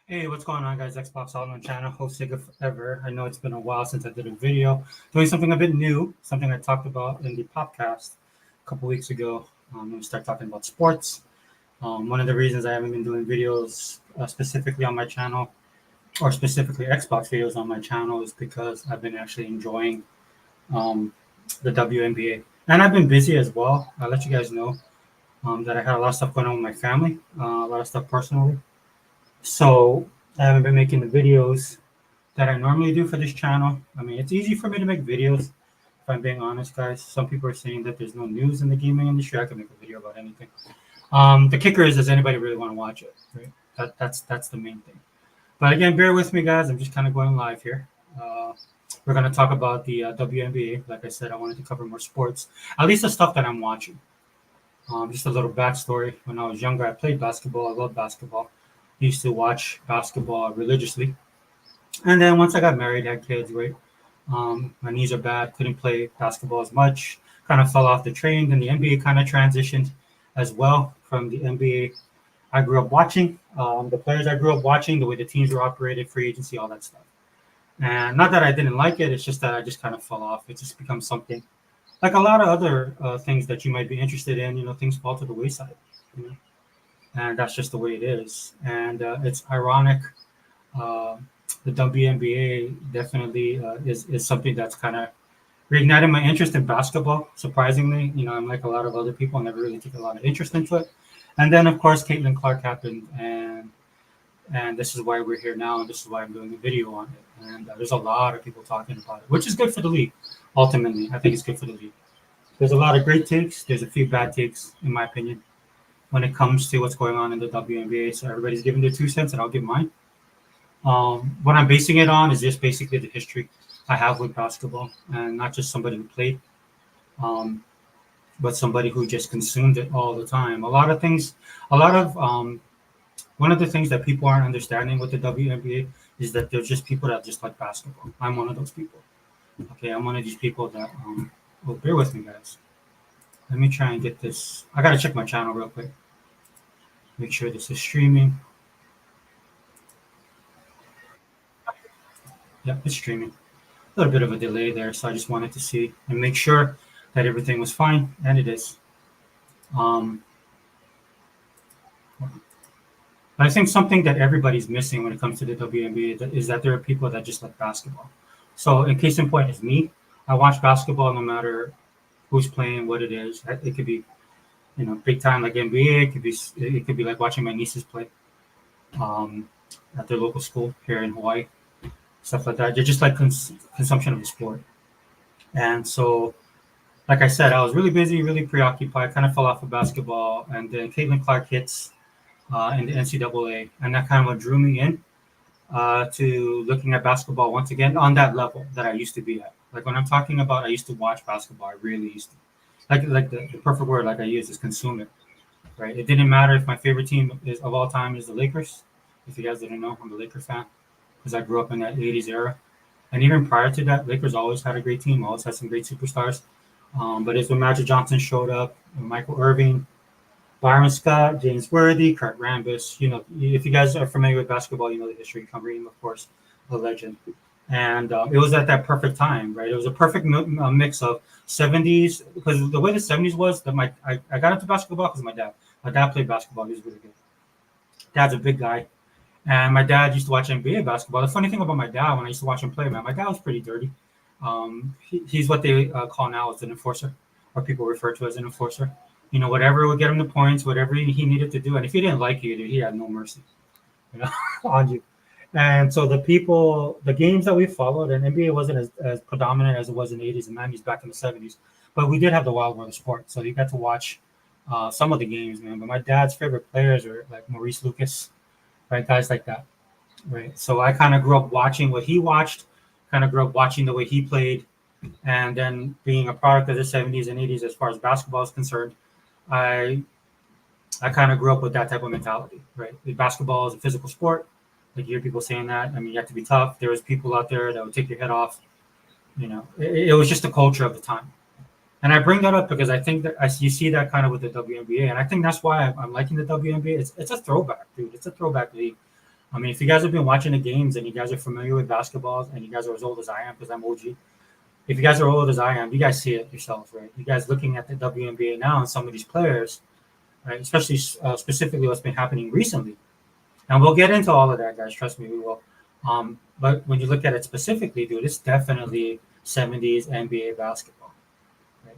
Hey, what's going on, guys? Xbox All-In channel, host Sega Forever. I know it's been a while since I did a video doing something a bit new, something I talked about in the podcast a couple weeks ago. I'm going to start talking about sports. One of the reasons I haven't been doing videos specifically on my channel, or specifically Xbox videos on my channel, is because I've been actually enjoying um, the WNBA. And I've been busy as well. I'll let you guys know that I had a lot of stuff going on with my family, a lot of stuff personally. So I haven't been making the videos that I normally do for this channel. I mean, it's easy for me to make videos, if I'm being honest, guys. Some people are saying that there's no news in the gaming industry. I can make a video about anything. The kicker is, does anybody really want to watch it? Right? That's the main thing. But again, bear with me, guys. I'm just kind of going live here. We're going to talk about the WNBA. Like I said, I wanted to cover more sports, at least the stuff that I'm watching. Just a little backstory. When I was younger, I played basketball. I love basketball. I used to watch basketball religiously. And then once I got married, had kids, right? My knees are bad, couldn't play basketball as much, kind of fell off the train. Then the NBA kind of transitioned as well from the NBA I grew up watching, the players I grew up watching, the way the teams were operated, free agency, all that stuff. And not that I didn't like it, it's just that I just kind of fell off. It just becomes something like a lot of other things that you might be interested in, things fall to the wayside, you know? And that's just the way it is. And it's ironic. Uh, the WNBA definitely is something that's kind of reignited my interest in basketball. Surprisingly, I'm like a lot of other people, I never really took a lot of interest into it. And then, of course, Catlin Clark happened, and this is why we're here now, and this is why I'm doing a video on it. And there's a lot of people talking about it, which is good for the league. Ultimately, I think it's good for the league. There's a lot of great takes. There's a few bad takes, in my opinion, when it comes to what's going on in the WNBA. So everybody's giving their 2 cents, and I'll give mine. What I'm basing it on is just basically the history I have with basketball, and not just somebody who played, but somebody who just consumed it all the time. One of the things that people aren't understanding with the WNBA is that there's just people that just like basketball. I'm one of those people. Okay, I'm one of these people that, well, bear with me, guys. Let me try and get this. I got to check my channel real quick. Make sure this is streaming. Yep, it's streaming. A little bit of a delay there, so I just wanted to see and make sure that everything was fine, and it is. But I think something that everybody's missing when it comes to the WNBA is that there are people that just like basketball. So, in case in point is me. I watch basketball no matter who's playing, what it is. It could be, big time like NBA. It could be like watching my nieces play at their local school here in Hawaii, stuff like that. They're just like consumption of the sport. And so, like I said, I was really busy, really preoccupied, kind of fell off of basketball. And then Catlin Clark hits in the NCAA, and that kind of what drew me in to looking at basketball once again on that level that I used to be at. Like when I'm talking about, I used to watch basketball. I really used to. Like the perfect word like I use is consume it, right? It didn't matter if my favorite team is of all time is the Lakers. If you guys didn't know, I'm a Laker fan because I grew up in that 80s era. And even prior to that, Lakers always had a great team, always had some great superstars. But it's when Magic Johnson showed up, Michael Irving, Byron Scott, James Worthy, Kurt Rambis. If you guys are familiar with basketball, you know the history. Kareem, of course, a legend. And it was at that perfect time, right? It was a perfect mix of 70s, because the way the 70s was, that I got into basketball because of my dad. My dad played basketball. He was really good. Dad's a big guy. And my dad used to watch NBA basketball. The funny thing about my dad, when I used to watch him play, man, my dad was pretty dirty. He's what they call now as an enforcer, or people refer to as an enforcer. Whatever would get him the points, whatever he needed to do. And if he didn't like you, dude, he had no mercy, on you. And so the games that we followed, and NBA wasn't as predominant as it was in the 80s and 90s back in the 70s, but we did have the wild world of sport. So you got to watch some of the games, man. But my dad's favorite players were like Maurice Lucas, right? Guys like that, right? So I kind of grew up watching what he watched, kind of grew up watching the way he played. And then being a product of the 70s and 80s as far as basketball is concerned, I kind of grew up with that type of mentality, right? Basketball is a physical sport. Like you hear people saying that. I mean, you have to be tough. There was people out there that would take your head off. It was just the culture of the time. And I bring that up because I think that you see that kind of with the WNBA, and I think that's why I'm liking the WNBA. It's a throwback, dude. It's a throwback league. I mean, if you guys have been watching the games and you guys are familiar with basketball and you guys are as old as I am, because I'm OG, if you guys are old as I am, you guys see it yourselves, right? You guys looking at the WNBA now and some of these players, right? Especially specifically what's been happening recently. And we'll get into all of that, guys. Trust me, we will. But when you look at it specifically, dude, it's definitely 70s NBA basketball, right?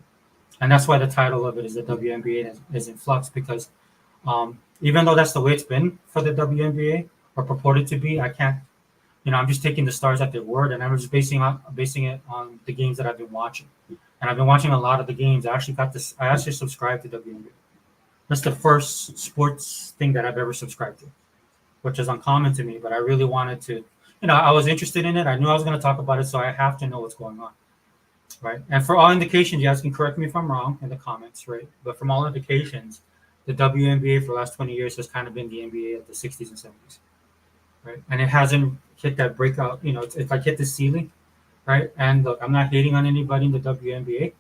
And that's why the title of it is the WNBA is in flux because even though that's the way it's been for the WNBA or purported to be, I can't. I'm just taking the stars at their word, and I'm just basing it on the games that I've been watching. And I've been watching a lot of the games. I actually got this. I actually subscribed to WNBA. That's the first sports thing that I've ever subscribed to, which is uncommon to me. But I really wanted to. I was interested in it. I knew I was going to talk about it, so I have to know what's going on, right? And for all indications, you guys can correct me if I'm wrong in the comments, right? But from all indications, the WNBA for the last 20 years has kind of been the NBA of the 60s and 70s, right? And it hasn't hit that breakout. It's like hit the ceiling, right? And look, I'm not hating on anybody in the WNBA,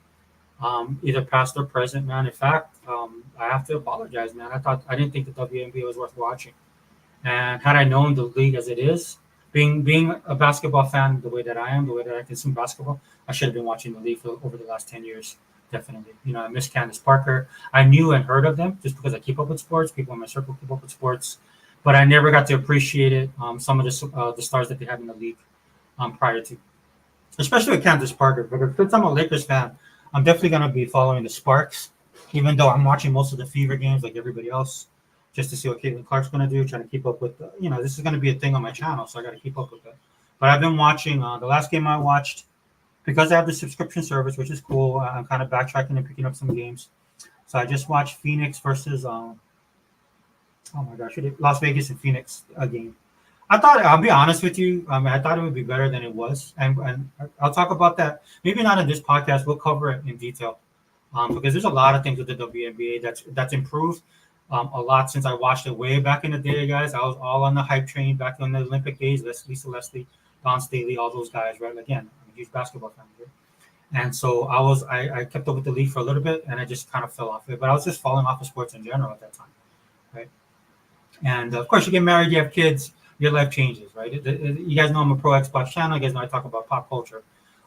either past or present, man. In fact, I have to apologize, man. I didn't think the WNBA was worth watching, and had I known the league as it is, being a basketball fan the way that I am, the way that I consume basketball, I should have been watching the league for over the last 10 years. Definitely, I miss Candace Parker. I knew and heard of them just because I keep up with sports. People in my circle keep up with sports, but I never got to appreciate it. Some of the stars that they had in the league prior to, especially with Candace Parker. Because since I'm a Lakers fan, I'm definitely gonna be following the Sparks, even though I'm watching most of the Fever games like everybody else, just to see what Catlin Clark's gonna do, trying to keep up with. This is gonna be a thing on my channel, so I got to keep up with it. But I've been watching the last game I watched because I have the subscription service, which is cool. I'm kind of backtracking and picking up some games. So I just watched Phoenix versus oh my gosh, Las Vegas and Phoenix game. I'll be honest with you. I thought it would be better than it was, and I'll talk about that. Maybe not in this podcast. We'll cover it in detail, because there's a lot of things with the WNBA that's improved a lot since I watched it way back in the day, guys. I was all on the hype train back in the Olympic days. Lisa Leslie, Don Staley, all those guys, right? Again, I'm a huge basketball fan, right? And so I kept up with the league for a little bit, and I just kind of fell off it. But I was just falling off of sports in general at that time, right? And of course, you get married, you have kids, your life changes, right? You guys know I'm a pro Xbox channel. You guys know I talk about pop culture.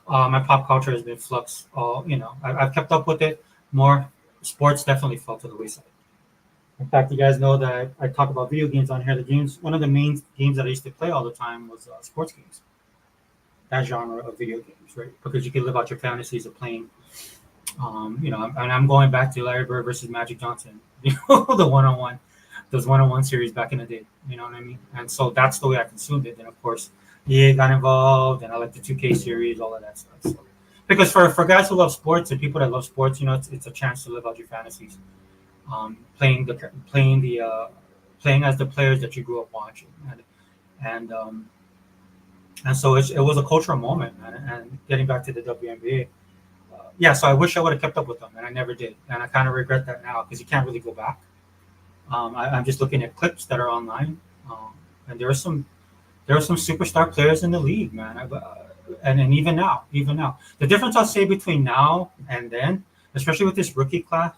My pop culture has been flux. I've kept up with it more. Sports definitely fell to the wayside. In fact, you guys know that I talk about video games on here. One of the main games that I used to play all the time was sports games. That genre of video games, right? Because you can live out your fantasies of playing. And I'm going back to Larry Bird versus Magic Johnson. The one-on-one. Those one-on-one series back in the day, you know what I mean? And so that's the way I consumed it. And of course, EA got involved, and I like the 2K series, all of that stuff. So, because for guys who love sports and people that love sports, it's a chance to live out your fantasies, playing as the players that you grew up watching, and so it was a cultural moment. And getting back to the WNBA, yeah. So I wish I would have kept up with them, and I never did, and I kind of regret that now because you can't really go back. I'm just looking at clips that are online, and there are some superstar players in the league, man. And even now, the difference I'll say between now and then, especially with this rookie class,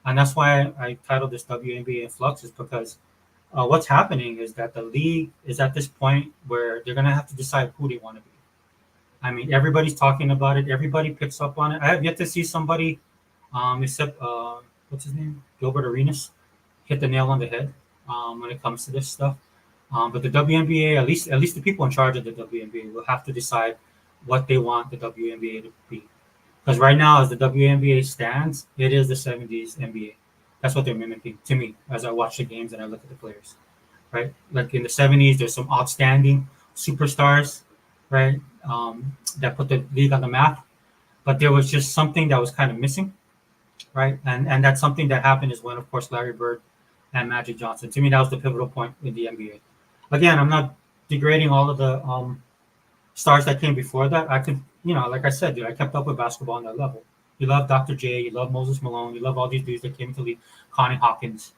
and that's why I titled this WNBA In Flux, is because what's happening is that the league is at this point where they're gonna have to decide who they want to be. I mean, everybody's talking about it. Everybody picks up on it. I have yet to see somebody, except what's his name, Gilbert Arenas, hit the nail on the head when it comes to this stuff. But the WNBA, at least the people in charge of the WNBA, will have to decide what they want the WNBA to be. Because right now, as the WNBA stands, it is the 70s NBA. That's what they're mimicking to me as I watch the games and I look at the players, right? Like in the 70s, there's some outstanding superstars, right, that put the league on the map. But there was just something that was kind of missing, right? And that's something that happened is when, of course, Larry Bird and Magic Johnson. To me, that was the pivotal point in the NBA. Again, I'm not degrading all of the stars that came before that. I could, like I said, dude, I kept up with basketball on that level. You love Dr. J, you love Moses Malone, you love all these dudes that came into the league. Connie Hawkins,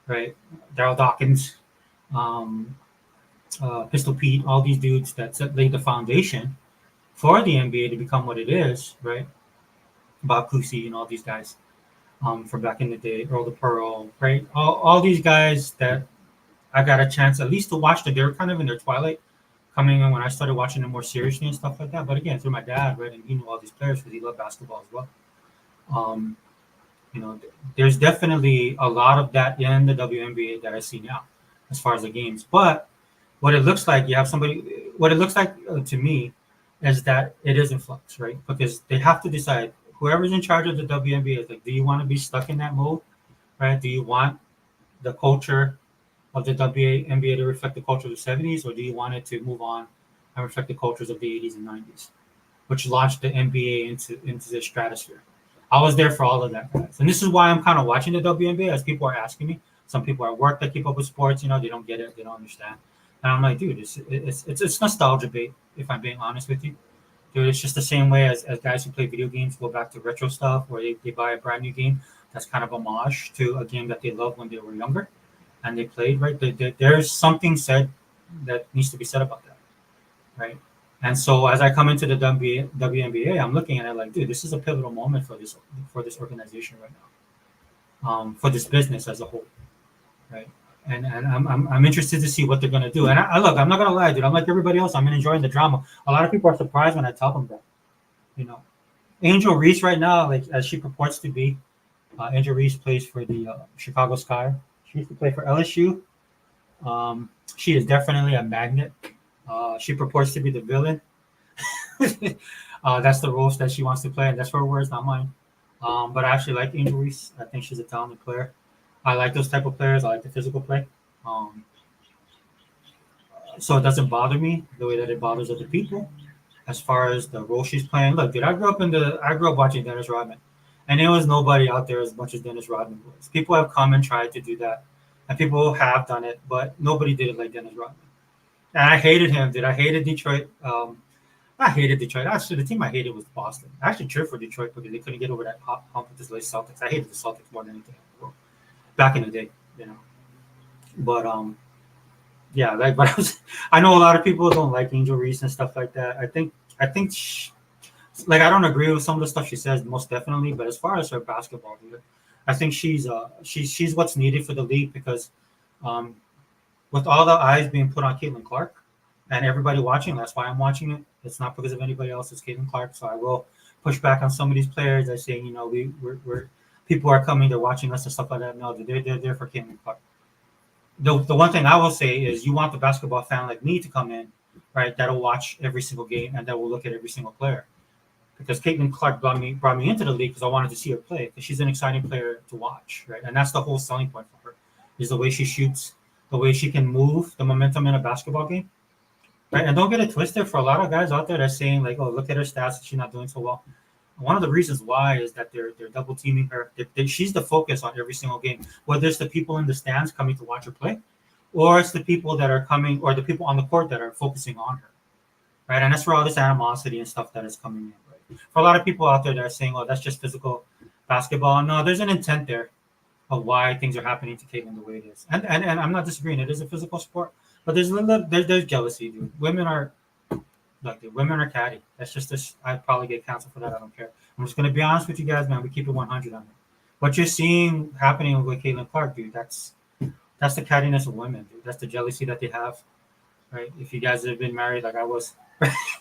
right? Daryl Dawkins, Pistol Pete, all these dudes that laid the foundation for the NBA to become what it is, right? Bob Cousy and all these guys from back in the day, Earl the Pearl, right? All these guys that I got a chance at least to watch them. They were kind of in their twilight coming in when I started watching them more seriously and stuff like that. But again, through my dad, right, and he knew all these players because he loved basketball as well. Um, there's definitely a lot of that in the WNBA that I see now, as far as the games. But what it looks like, you have somebody. What it looks like to me is that it is in flux, right? Because they have to decide whoever's in charge of the WNBA is like, do you want to be stuck in that mode, right? Do you want the culture of the WNBA to reflect the culture of the 70s, or do you want it to move on and reflect the cultures of the 80s and 90s, which launched the NBA into the stratosphere? I was there for all of that, guys. And this is why I'm kind of watching the WNBA, as people are asking me. Some people at work that keep up with sports, they don't get it, they don't understand. And I'm like, dude, it's nostalgia bait, if I'm being honest with you. Dude, it's just the same way as guys who play video games go back to retro stuff where they buy a brand new game that's kind of homage to a game that they loved when they were younger and they played, right? There's something said that needs to be said about that, right? And so as I come into the WNBA, I'm looking at it like, dude, this is a pivotal moment for this organization right now, for this business as a whole, right? And I'm interested to see what they're gonna do. And I look, I'm not gonna lie, dude. I'm like everybody else. I'm enjoying the drama. A lot of people are surprised when I tell them that, you know, Angel Reese right now, like as she purports to be, Angel Reese plays for the Chicago Sky. She used to play for LSU. She is definitely a magnet. She purports to be the villain. That's the roles that she wants to play, and that's her words, not mine. But I actually like Angel Reese. I think she's a talented player. I like those type of players. I like the physical play. Um, so it doesn't bother me the way that it bothers other people. As far as the role she's playing, look, dude, I grew up watching Dennis Rodman, and there was nobody out there as much as Dennis Rodman was. People have come and tried to do that, and people have done it, but nobody did it like Dennis Rodman. And I hated him, dude. I hated Detroit. I hated Detroit. Actually, the team I hated was Boston. I actually cheered for Detroit because they couldn't get over that hump with the Celtics. I hated the Celtics more than anything in the world back in the day, you know. But yeah, like, but I know a lot of people don't like Angel Reese and stuff like that. I think like I don't agree with some of the stuff she says, most definitely. But as far as her basketball, dude, I think she's what's needed for the league because um, with all the eyes being put on Catlin Clark and everybody watching, that's why I'm watching it. It's not because of anybody else. It's Catlin Clark. So I will push back on some of these players that say, we're people are coming, they're watching us and stuff like that. No, they're there for Catlin Clark. The one thing I will say is you want the basketball fan like me to come in, right? That'll watch every single game and that will look at every single player. Because Caitlin Clark brought me into the league because I wanted to see her play because she's an exciting player to watch, right? And that's the whole selling point for her is the way she shoots, the way she can move the momentum in a basketball game, right? And don't get it twisted. For a lot of guys out there that's saying like, "Oh, look at her stats; she's not doing so well." One of the reasons why is that they're double teaming her. She's the focus on every single game, whether it's the people in the stands coming to watch her play, or it's the people that are coming, or the people on the court that are focusing on her, right? And that's where all this animosity and stuff that is coming in. Right? For a lot of people out there that are saying, "Oh, that's just physical basketball." No, there's an intent there of why things are happening to Caitlin the way it is. And I'm not disagreeing. It is a physical sport, but there's jealousy, dude. Women are like the women are catty. That's just this. I'd probably get canceled for that. I don't care. I'm just gonna be honest with you guys, man. We keep it 100 on it. What you're seeing happening with Caitlin Clark, dude, that's the cattiness of women, dude. That's the jealousy that they have, right? If you guys have been married like I was,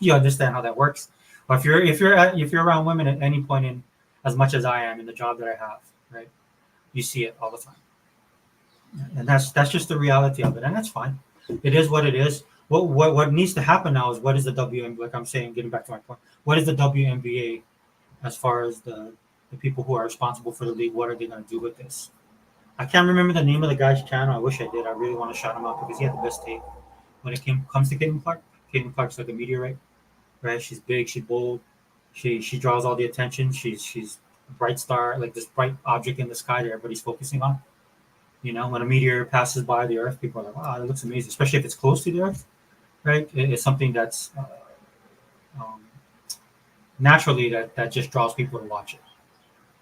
you understand how that works. But if you're around women at any point in as much as I am in the job that I have, right? You see it all the time, and that's just the reality of it, and that's fine. It is what it is. What needs to happen now is what is the WNBA? Like I'm saying, getting back to my point, what is the WNBA as far as the people who are responsible for the league? What are they going to do with this? I can't remember the name of the guy's channel. I wish I did. I really want to shout him out because he had the best take when it comes to Caitlin Clark. Caitlin Clark's like a meteorite, right? She's big, she's bold, she draws all the attention. She's a bright star, like this bright object in the sky that everybody's focusing on. When a meteor passes by the Earth, people are like, "Wow, that looks amazing," especially if it's close to the Earth, right? It's something that's um, naturally that just draws people to watch it,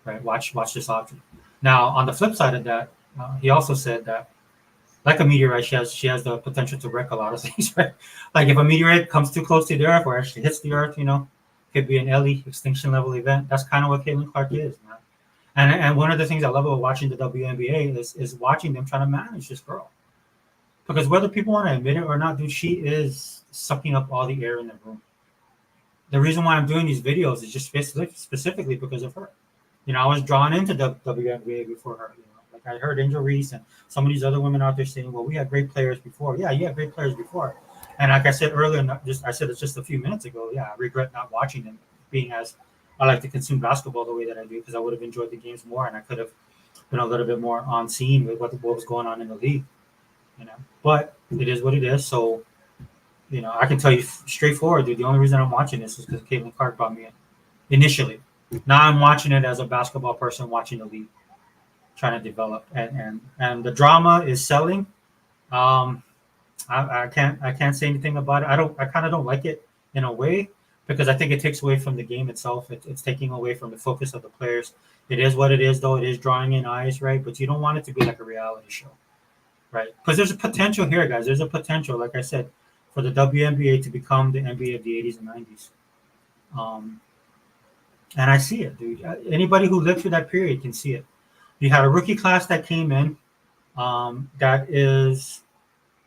right? Watch this object. Now, on the flip side of that, he also said that, like a meteorite, she has the potential to wreck a lot of things, right? Like if a meteorite comes too close to the Earth or actually hits the Earth, could be an LE extinction level event. That's kind of what Caitlin Clark is, man. And one of the things I love about watching the WNBA is watching them trying to manage this girl, Because whether people want to admit it or not, dude, she is sucking up all the air in the room. The reason why I'm doing these videos is just specifically because of her. I was drawn into the WNBA before her. Like I heard injuries and some of these other women out there saying, "Well, we had great players before." Yeah, you had great players before. And like I said earlier, I said it just a few minutes ago. Yeah, I regret not watching them, being as I like to consume basketball the way that I do, because I would have enjoyed the games more and I could have been a little bit more on scene with what was going on in the league. But it is what it is. So I can tell you straightforward, dude. The only reason I'm watching this is because Catlin Clark brought me in initially. Now I'm watching it as a basketball person watching the league, trying to develop, and the drama is selling. Um, I can't say anything about it. I kind of don't like it in a way, because I think it takes away from the game itself. It's taking away from the focus of the players. It is what it is, though. It is drawing in eyes, right? But you don't want it to be like a reality show, right? Because there's a potential here, guys. There's a potential, like I said, for the WNBA to become the NBA of the 80s and 90s. And I see it, dude. Anybody who lived through that period can see it. You had a rookie class that came in, that is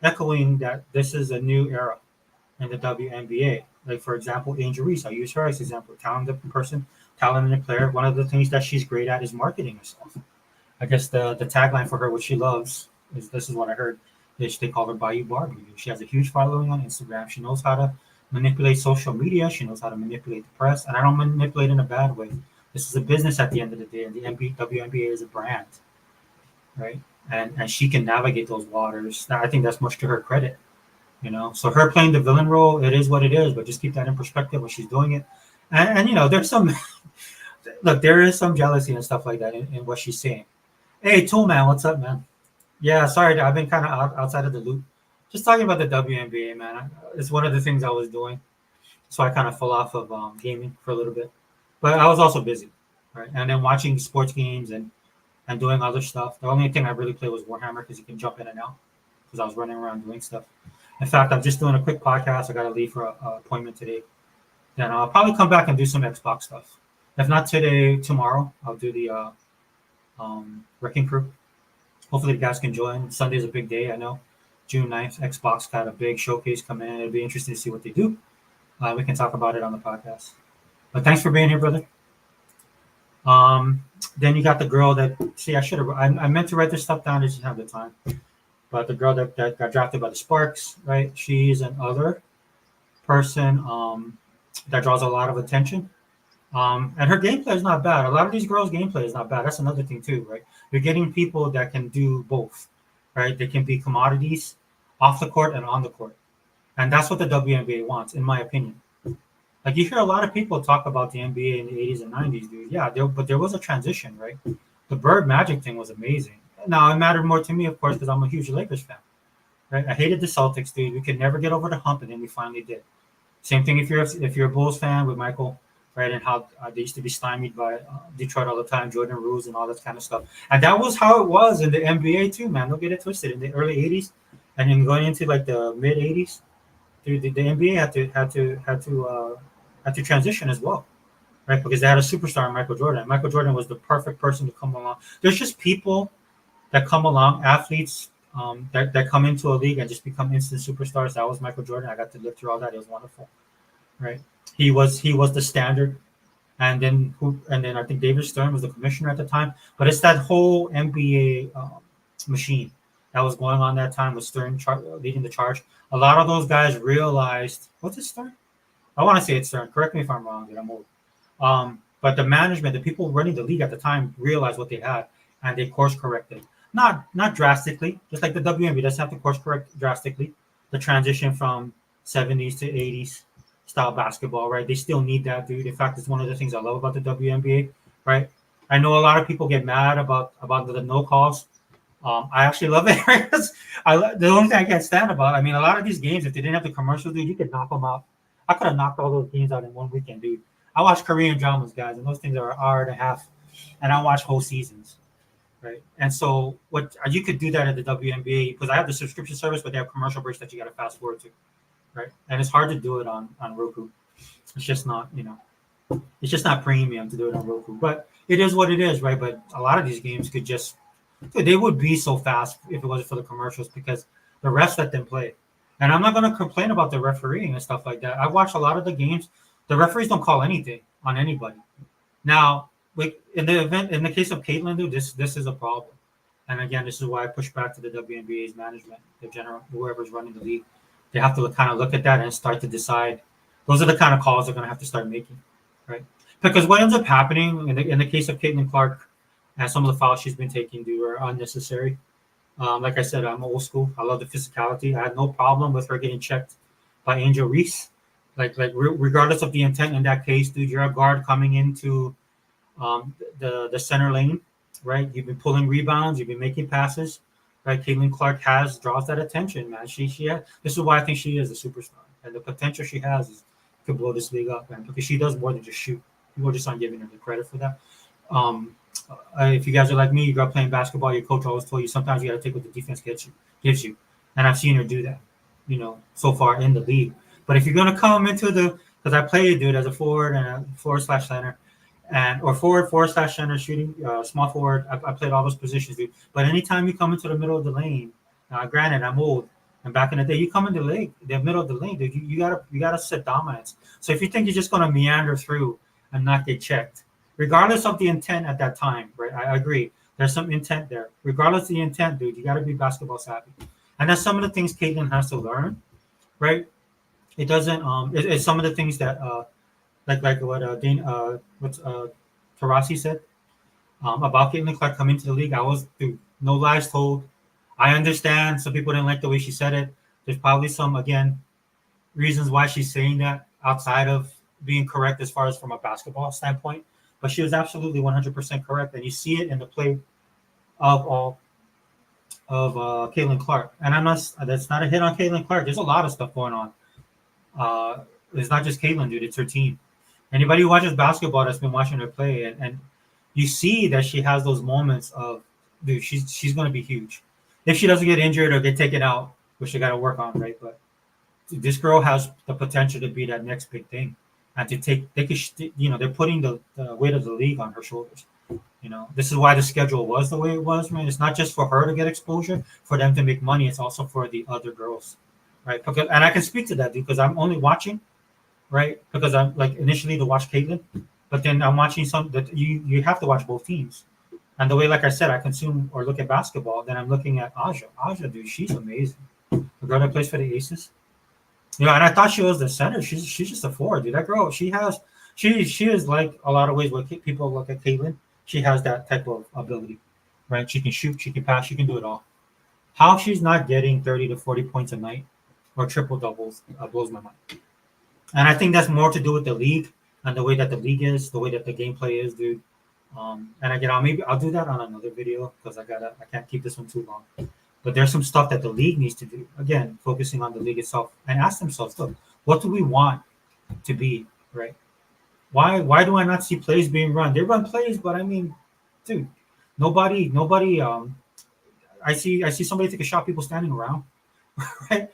echoing that this is a new era in the WNBA. Like, for example, Angel Reese. I use her as an example. Talented person, talented player. One of the things that she's great at is marketing herself. I guess the tagline for her, what she loves, this is what I heard, is they call her Bayou Barbie. She has a huge following on Instagram. She knows how to manipulate social media. She knows how to manipulate the press. And I don't manipulate in a bad way. This is a business at the end of the day, and the WNBA is a brand, right? And she can navigate those waters. I think that's much to her credit. So her playing the villain role, it is what it is, but just keep that in perspective when she's doing it. And there's some look, there is some jealousy and stuff like that in what she's saying. Hey, Tool Man, what's up, man? Yeah, sorry, I've been kind of outside of the loop. Just talking about the WNBA, man. It's one of the things I was doing, so I kind of fell off of gaming for a little bit. But I was also busy, right? And then watching sports games and doing other stuff. The only thing I really played was Warhammer, because you can jump in and out, because I was running around doing stuff. In fact, I'm just doing a quick podcast. I got to leave for an appointment today. Then I'll probably come back and do some Xbox stuff. If not today, tomorrow, I'll do the Wrecking Crew. Hopefully the guys can join. Sunday's a big day, I know. June 9th, Xbox got a big showcase coming in. It'll be interesting to see what they do. We can talk about it on the podcast. But thanks for being here, brother. Then you got the girl that, see, I meant to write this stuff down. I just didn't have the time. But the girl that got drafted by the Sparks, right? She's another person that draws a lot of attention. And her gameplay is not bad. A lot of these girls' gameplay is not bad. That's another thing too, right? You're getting people that can do both, right? They can be commodities off the court and on the court. And that's what the WNBA wants, in my opinion. Like, you hear a lot of people talk about the NBA in the 80s and 90s, dude. Yeah, but there was a transition, right? The Bird Magic thing was amazing. Now, it mattered more to me, of course, because I'm a huge Lakers fan, right? I hated the Celtics, dude. We could never get over the hump, and then we finally did. Same thing if you're a Bulls fan with Michael, right? And how they used to be stymied by Detroit all the time, Jordan Ruse and all that kind of stuff. And that was how it was in the NBA too, man. Don't get it twisted. In the early 80s, and then going into like the mid 80s, dude, the NBA had to transition as well, right? Because they had a superstar in Michael Jordan. Michael Jordan was the perfect person to come along. There's just people that come along, athletes that come into a league and just become instant superstars. That was Michael Jordan. I got to live through all that. It was wonderful, right? He was the standard, and then I think David Stern was the commissioner at the time. But it's that whole NBA machine that was going on that time with Stern leading the charge. A lot of those guys realized, what's it, Stern? I want to say it's Stern. Correct me if I'm wrong, I'm old. But the management, the people running the league at the time, realized what they had, and they course corrected. Not drastically, just like the WNBA doesn't have to course correct drastically. The transition from 70s to 80s style basketball, right? They still need that, dude. In fact, it's one of the things I love about the WNBA, right? I know a lot of people get mad about the no calls. I actually love it. Right? The only thing I can't stand about, I mean, a lot of these games, if they didn't have the commercials, dude, you could knock them out. I could have knocked all those games out in one weekend, dude. I watch Korean dramas, guys, and those things are an hour and a half, and I watch whole seasons, right? And so what you could do that at the WNBA, because I have the subscription service, but they have commercial breaks that you got to fast forward to, right? And it's hard to do it on Roku. It's just not, it's just not premium to do it on Roku. But it is what it is, right? But a lot of these games could just, they would be so fast if it wasn't for the commercials, because The refs let them play. And I'm not going to complain about the refereeing and stuff like that. I watched a lot of the games. The referees don't call anything on anybody. Now, like in the case of Caitlin, dude, this is a problem. And again, this is why I push back to the WNBA's management, the general, whoever's running the league. They have to kind of look at that and start to decide. Those are the kind of calls they're going to have to start making, right? Because what ends up happening in the case of Caitlin Clark and some of the fouls she's been taking, dude, are unnecessary. Like I said, I'm old school. I love the physicality. I had no problem with her getting checked by Angel Reese. Regardless of the intent in that case, dude, you're a guard coming into the center lane, right? You've been pulling rebounds, you've been making passes, right? Caitlin Clark draws that attention, man. This is why I think she is a superstar, and the potential she has is to blow this league up, man. Because she does more than just shoot. People just aren't giving her the credit for that. If you guys are like me, you grew up playing basketball. Your coach always told you sometimes you got to take what the defense gives you, and I've seen her do that, so far in the league. But if you're gonna come into because I played, dude, as a forward and a forward/center, or forward/center shooting, small forward. I played all those positions, dude. But anytime you come into the middle of the lane, granted I'm old, and back in the day, you come in the middle of the lane, dude. You gotta set dominance. So if you think you're just gonna meander through and not get checked, regardless of the intent at that time, right? I agree. There's some intent there. Regardless of the intent, dude, you gotta be basketball savvy, and that's some of the things Caitlin has to learn, right? It doesn't. It's some of the things that like what Tarasi said about Caitlin Clark coming to the league. I was, dude, no lies told. I understand some people didn't like the way she said it. There's probably some, again, reasons why she's saying that outside of being correct as far as from a basketball standpoint. But she was absolutely 100% correct, and you see it in the play of Caitlin Clark. And that's not a hit on Caitlin Clark. There's a lot of stuff going on. It's not just Caitlin, dude. It's her team. Anybody who watches basketball that's been watching her play, and you see that she has those moments of, dude, she's going to be huge. If she doesn't get injured or get taken out, which they got to work on, right? But this girl has the potential to be that next big thing, and they're putting the weight of the league on her shoulders. This is why the schedule was the way it was, man. It's not just for her to get exposure, for them to make money. It's also for the other girls, right? And I can speak to that because I'm only watching, right? Because I'm like initially to watch Caitlin, but then I'm watching some that you have to watch both teams. And the way, like I said, I consume or look at basketball, then I'm looking at Aja. Aja, dude, she's amazing. The girl that plays for the Aces. And I thought she was the center. She's just a forward, dude. That girl, she is like a lot of ways what people look at Caitlin. She has that type of ability, right? She can shoot, she can pass, she can do it all. How she's not getting 30 to 40 points a night or triple doubles blows my mind. And I think that's more to do with the league and the way that the league is, the way that the gameplay is, dude. And again, I'll do that on another video because I can't keep this one too long. But there's some stuff that the league needs to do. Again, focusing on the league itself and ask themselves, look, what do we want to be, right? Why do I not see plays being run? They run plays, but I mean, dude, nobody. I see somebody take a shot, people standing around, right?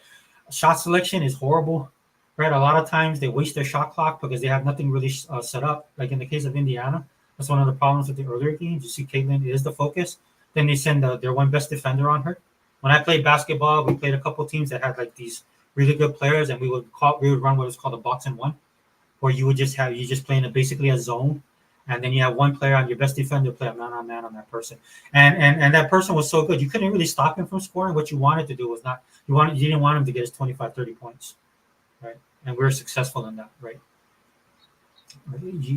Shot selection is horrible, right? A lot of times they waste their shot clock because they have nothing really set up. Like in the case of Indiana, that's one of the problems with the earlier games. You see, Caitlin is the focus. Then they send their one best defender on her. When I played basketball, we played a couple teams that had like these really good players, and we would run what was called a box and one, where you just playing basically a zone, and then you have one player on your best defender play a man on man on that person, and that person was so good you couldn't really stop him from scoring. What you wanted to do was you didn't want him to get his 25, 30 points, right? And we were successful in that, right?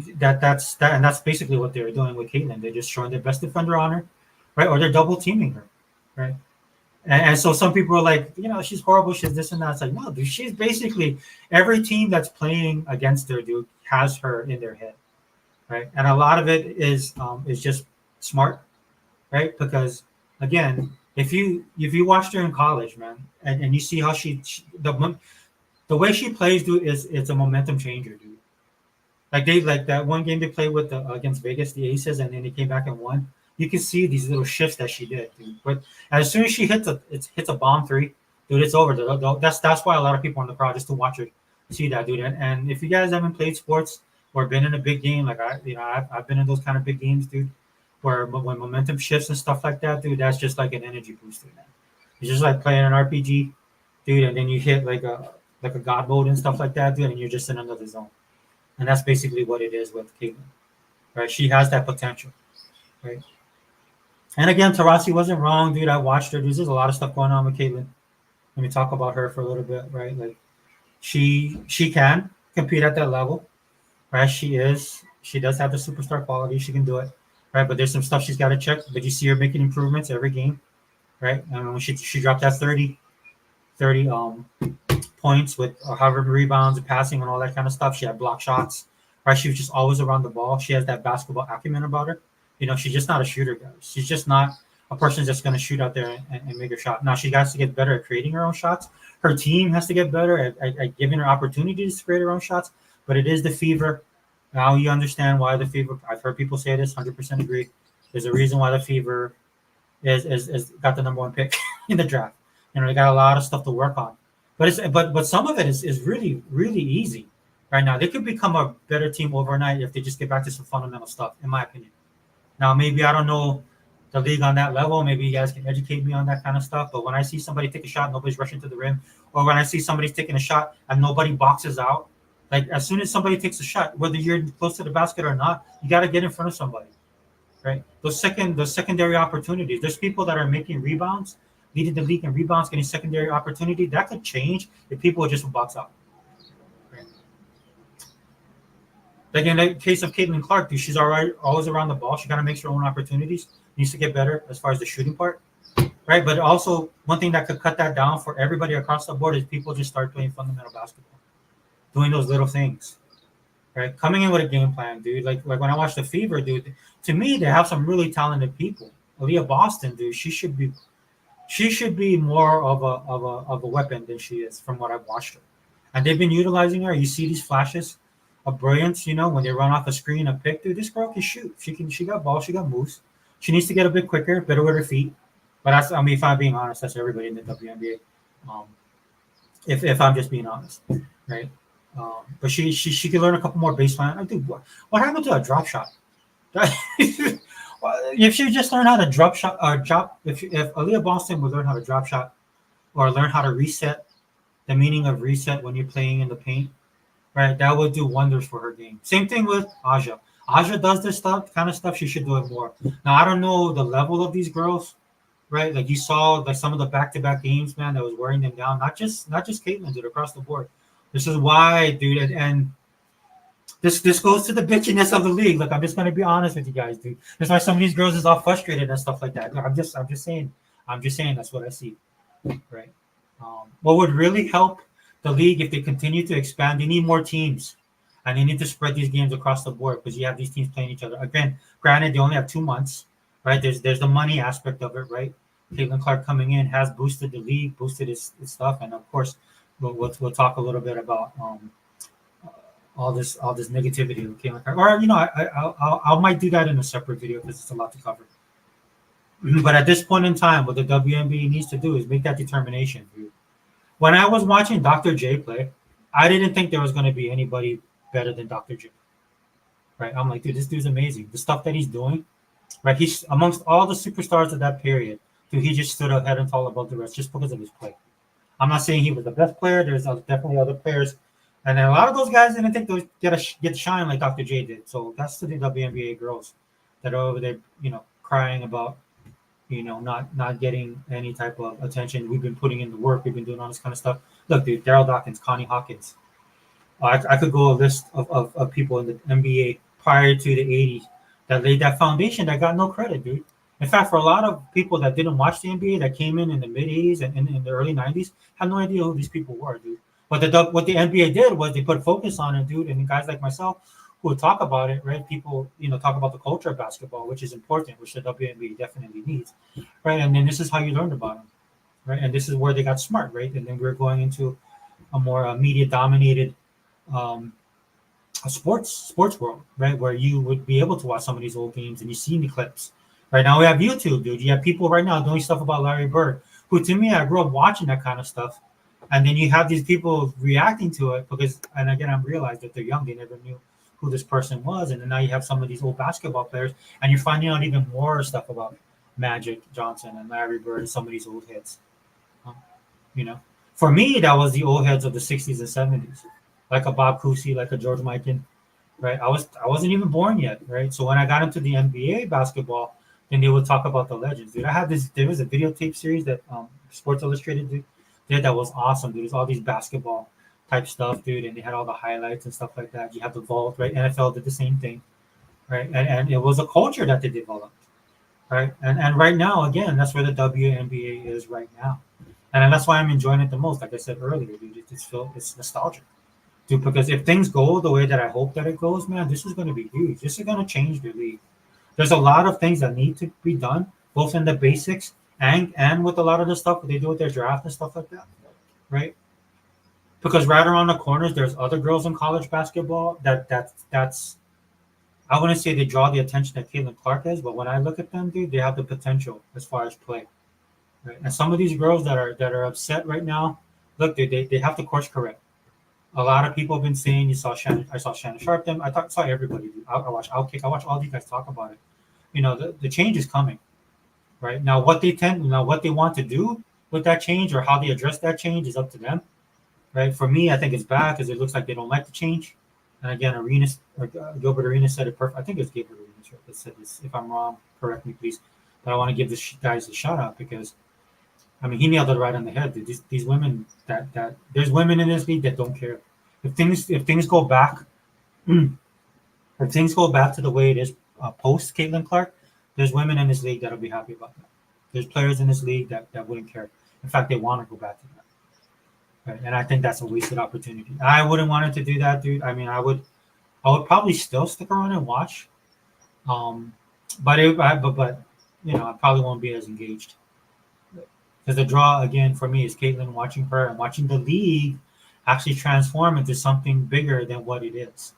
That's basically what they were doing with Caitlin. They're just showing their best defender on her, right? Or they're double teaming her, right? And so some people are like, she's horrible, she's this and that. It's like, no, dude, she's basically every team that's playing against her, dude, has her in their head, right? And a lot of it is just smart, right? Because again, if you watched her in college, man, and you see how the way she plays, dude, it's a momentum changer, dude. Like that one game they played with against Vegas, the Aces, and then they came back and won. You can see these little shifts that she did, dude. But as soon as she hits a bomb three, dude, it's over. That's why a lot of people in the crowd just to watch her see that, dude. And if you guys haven't played sports or been in a big game, like I've been in those kind of big games, dude, where when momentum shifts and stuff like that, dude, that's just like an energy booster, man. It's just like playing an RPG, dude, and then you hit like a god mode and stuff like that, dude, and you're just in another zone. And that's basically what it is with Caitlin, right? She has that potential, right? And again, Tarasi wasn't wrong, dude. I watched her. There's a lot of stuff going on with Caitlin. Let me talk about her for a little bit, right? Like she can compete at that level, right? She does have the superstar quality. She can do it, right? But there's some stuff she's got to check. But you see her making improvements every game, right? And when she dropped that 30 points with however rebounds and passing and all that kind of stuff. She had block shots, right? She was just always around the ball. She has that basketball acumen about her. She's just not a shooter, guys. She's just not a person that's going to shoot out there and make a shot. Now she has to get better at creating her own shots. Her team has to get better at giving her opportunities to create her own shots. But it is the Fever. Now you understand why the Fever. I've heard people say this. 100% agree. There's a reason why the Fever is got the number one pick in the draft. They got a lot of stuff to work on. But some of it is really really easy right now. They could become a better team overnight if they just get back to some fundamental stuff, in my opinion. Now maybe I don't know the league on that level. Maybe you guys can educate me on that kind of stuff. But when I see somebody take a shot, nobody's rushing to the rim, or when I see somebody's taking a shot and nobody boxes out, like as soon as somebody takes a shot, whether you're close to the basket or not, you got to get in front of somebody, right? Those secondary opportunities. There's people that are making rebounds, leading the league in rebounds, getting secondary opportunity. That could change if people just box out. Right? Like in the case of Catlin Clark, dude, she's always around the ball. She kind of makes her own opportunities. Needs to get better as far as the shooting part, right? But also one thing that could cut that down for everybody across the board is people just start playing fundamental basketball, doing those little things, right? Coming in with a game plan, dude. Like when I watch the Fever, dude. To me, they have some really talented people. Aaliyah Boston, dude. She should be more of a weapon than she is from what I've watched her. And they've been utilizing her. You see these flashes of brilliance, when they run off a screen, a pick, dude, this girl can shoot. She got balls, she got moves. She needs to get a bit quicker, better with her feet. But if I'm being honest, that's everybody in the WNBA. If I'm just being honest, right? But she can learn a couple more baseline. Dude, what happened to a drop shot? If she just learned how to drop shot or drop, if Aaliyah Boston would learn how to drop shot or learn how to reset, the meaning of reset when you're playing in the paint, right? That would do wonders for her game. Same thing with Aja. Aja does this kind of stuff. She should do it more. Now I don't know the level of these girls, right? Like you saw like some of the back-to-back games, man, that was wearing them down. Not just Caitlin, dude, across the board. This is why, dude, and this goes to the bitchiness of the league. Like I'm just gonna be honest with you guys, dude. That's why some of these girls is all frustrated and stuff like that. I'm just saying that's what I see, right? What would really help the league if they continue to expand? They need more teams, and they need to spread these games across the board because you have these teams playing each other. Again, granted, they only have 2 months, right? There's the money aspect of it, right? Caitlin Clark coming in has boosted the league, boosted its stuff, and of course, we'll talk a little bit about all this negativity with Caitlin Clark. Or I might do that in a separate video because it's a lot to cover. But at this point in time, what the WNBA needs to do is make that determination, dude. When I was watching Dr. J play, I didn't think there was going to be anybody better than Dr. J. Right? I'm like, dude, this dude's amazing. The stuff that he's doing, right? He's amongst all the superstars of that period. Dude, he just stood up head and tall above the rest just because of his play. I'm not saying he was the best player. There's definitely other players, and then a lot of those guys didn't think those get shine like Dr. J did. So that's to the WNBA girls that are over there, crying about not getting any type of attention. We've been putting in the work. We've been doing all this kind of stuff. Look, dude, Daryl Dawkins, Connie Hawkins. I could go a list of people in the NBA prior to the 80s that laid that foundation that got no credit, dude. In fact, for a lot of people that didn't watch the NBA that came in the mid 80s and in the early 90s, had no idea who these people were, dude. What the NBA did was they put focus on it, dude. And guys like myself who would talk about it, right? People, talk about the culture of basketball, which is important, which the WNBA definitely needs, right? And then this is how you learned about them, right? And this is where they got smart, right? And then we're going into a more media-dominated a sports world, right? Where you would be able to watch some of these old games and you see the clips. Right now we have YouTube, dude. You have people right now doing stuff about Larry Bird, who to me, I grew up watching that kind of stuff. And then you have these people reacting to it and again, I'm realized that they're young. They never knew who this person was. And then now you have some of these old basketball players and you're finding out even more stuff about Magic Johnson and Larry Bird and some of these old hits. You know, for me, that was the old heads of the '60s and '70s, like a Bob Cousy, like a George Mikan, right? I wasn't even born yet, right? So when I got into the NBA basketball, then they would talk about the legends, dude. I had this. There was a videotape series that Sports Illustrated did that was awesome, dude. It was all these basketball type stuff, dude, and they had all the highlights and stuff like that. You have the vault, right? NFL did the same thing, right? And it was a culture that they developed, right? And right now, again, that's where the WNBA is right now, and that's why I'm enjoying it the most. Like I said earlier, dude, it's nostalgic, dude. Because if things go the way that I hope that it goes, man, this is going to be huge. This is going to change the league. There's a lot of things that need to be done, both in the basics and with a lot of the stuff that they do with their draft and stuff like that, right? Because right around the corners, there's other girls in college basketball that's I wouldn't say they draw the attention that Caitlin Clark is, but when I look at them, dude, they have the potential as far as play. Right? And some of these girls that are upset right now, look, dude, they have to course correct. A lot of people have been saying you saw Shannon. I saw Shannon Sharpton. Saw everybody. Dude. I watch Outkick. I watch all these guys talk about it. You know, the change is coming. Right now, what they want to do with that change or how they address that change is up to them. Right. For me, I think it's bad because it looks like they don't like the change. And again, Gilbert Arenas said it perfect. I think it's Gilbert Arenas that said this. If I'm wrong, correct me, please. But I want to give this guys a shout out because I mean he nailed it right on the head. Dude. These women that there's women in this league that don't care if things go back if things go back to the way it is post Caitlin Clark. There's women in this league that'll be happy about that. There's players in this league that wouldn't care. In fact, they want to go back to that. Right? And I think that's a wasted opportunity. I wouldn't want it to do that, dude. I mean, I would probably still stick around and watch. Um, but you know, I probably won't be as engaged because the draw again for me is Caitlin watching her and watching the league actually transform into something bigger than what it is.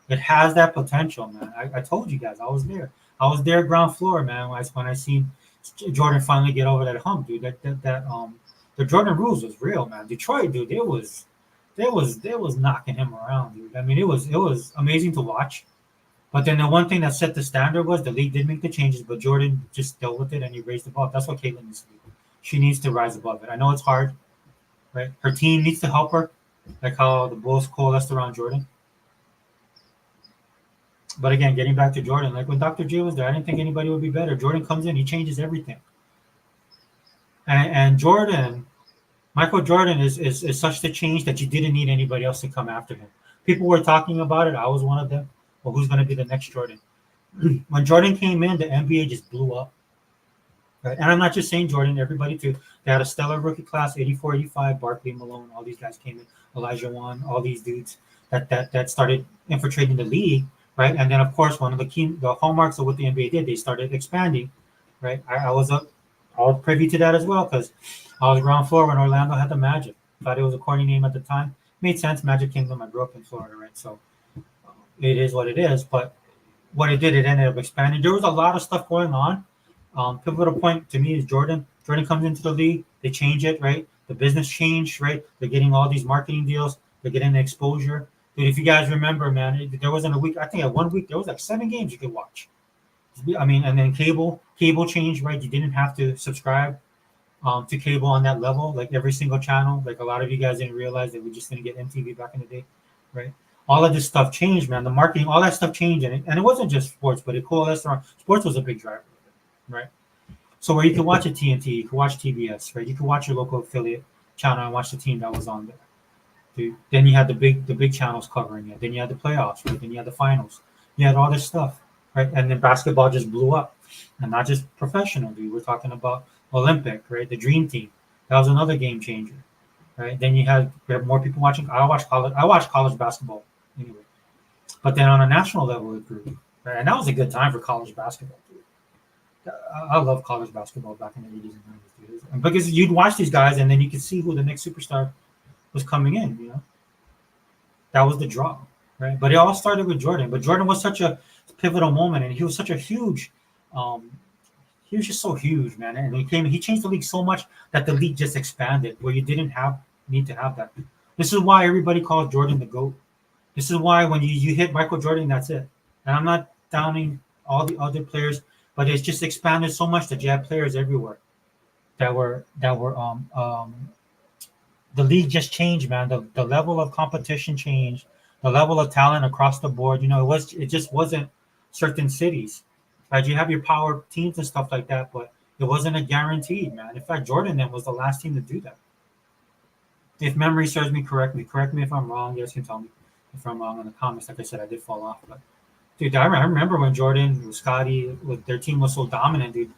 It has that potential, man. I told you guys, I was there. I was there, ground floor, man. When I seen Jordan finally get over that hump, dude. The Jordan rules was real, man. Detroit, dude, they was knocking him around, dude. I mean, it was amazing to watch. But then the one thing that set the standard was the league did make the changes, but Jordan just dealt with it and he raised the ball. That's what Caitlin needs to do. She needs to rise above it. I know it's hard, right? Her team needs to help her, like how the Bulls coalesced around Jordan. But again, getting back to Jordan, like when Dr. J was there, I didn't think anybody would be better. Jordan comes in, he changes everything. And Jordan, Michael Jordan is such the change that you didn't need anybody else to come after him. People were talking about it. I was one of them. Well, who's going to be the next Jordan? When Jordan came in, the NBA just blew up. Right? And I'm not just saying Jordan, everybody too. They had a stellar rookie class, 84, 85, Barkley, Malone, all these guys came in, Elijah Wan, all these dudes that started infiltrating the league, right? And then of course one of the hallmarks of what the NBA did, they started expanding, right? I was privy to that as well because I was ground floor when Orlando had the Magic. Thought it was a corny name at the time. Made sense, Magic Kingdom. I grew up in Florida, right? So it is what it is. But what it did, it ended up expanding. There was a lot of stuff going on. Pivotal point to me is Jordan. Jordan comes into the league, they change it, right? The business changed, right? They're getting all these marketing deals, they're getting the exposure. Dude, if you guys remember, man, there wasn't a week. I think at 1 week there was like 7 games you could watch. I mean, and then cable changed, right? You didn't have to subscribe to cable on that level, like every single channel. Like a lot of you guys didn't realize that we just didn't get MTV back in the day, right? All of this stuff changed, man. The marketing, all that stuff changed, and it wasn't just sports, but it coalesced around sports was a big driver, right? So where you could watch a TNT, you could watch TBS, right? You could watch your local affiliate channel and watch the team that was on there. Dude. Then you had the big channels covering it. Then you had the playoffs, right? Then you had the finals. You had all this stuff, right? And then basketball just blew up, and not just professional, dude. We're talking about Olympic, right? The Dream Team. That was another game changer, right? Then we had more people watching. I watched college basketball anyway, but then on a national level it grew, right? And that was a good time for college basketball, dude. I love college basketball back in the 80s and 90s, dude. Because you'd watch these guys and then you could see who the next superstar was coming in, you know. That was the draw, right? But it all started with Jordan. But Jordan was such a pivotal moment, and he was such a huge, he was just so huge, man. And he changed the league so much that the league just expanded, where you didn't need to have that. This is why everybody calls Jordan the GOAT. This is why when you hit Michael Jordan, that's it. And I'm not downing all the other players, but it's just expanded so much that you have players everywhere that were the league just changed, man. The level of competition changed, the level of talent across the board. It just wasn't certain cities. Right? You have your power teams and stuff like that, but it wasn't a guaranteed, man. In fact, Jordan then was the last team to do that. If memory serves me correctly, correct me if I'm wrong. You guys can tell me if I'm wrong in the comments. Like I said, I did fall off, but dude, I remember when Jordan, Scotty, their team was so dominant, dude.